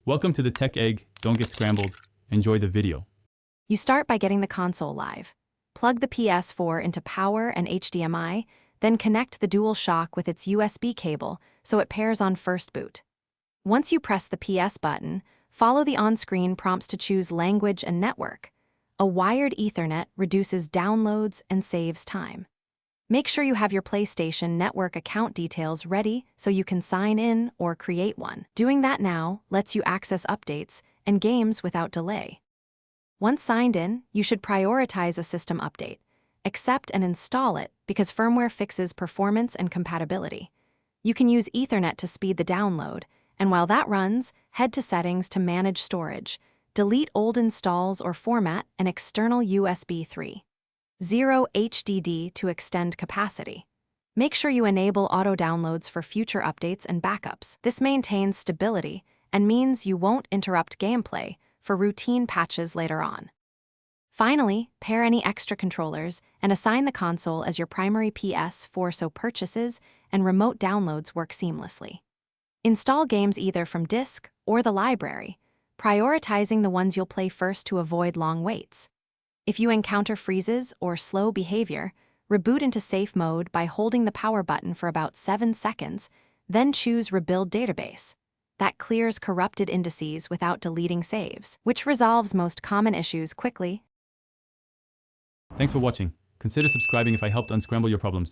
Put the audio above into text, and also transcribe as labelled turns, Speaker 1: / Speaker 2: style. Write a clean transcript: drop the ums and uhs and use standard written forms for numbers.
Speaker 1: Welcome to the Tech Egg. Don't get scrambled. Enjoy the video.
Speaker 2: You start by getting the console live. Plug the PS4 into power and HDMI, then connect the DualShock with its USB cable so it pairs on first boot. Once you press the PS button, follow the on-screen prompts to choose language and network. A wired Ethernet reduces downloads and saves time. Make sure you have your PlayStation Network account details ready so you can sign in or create one. Doing that now lets you access updates and games without delay. Once signed in, you should prioritize a system update. Accept and install it because firmware fixes performance and compatibility. You can use Ethernet to speed the download, and while that runs, head to Settings to manage storage. Delete old installs or format an external USB 3.0 HDD to extend capacity. Make sure you enable auto-downloads for future updates and backups. This maintains stability and means you won't interrupt gameplay for routine patches later on. Finally, pair any extra controllers and assign the console as your primary PS4 so purchases and remote downloads work seamlessly. Install games either from disk or the library, prioritizing the ones you'll play first to avoid long waits. If you encounter freezes or slow behavior, reboot into safe mode by holding the power button for about 7 seconds, then choose Rebuild Database. That clears corrupted indices without deleting saves, which resolves most common issues quickly.
Speaker 1: Thanks for watching. Consider subscribing if I helped unscramble your problems.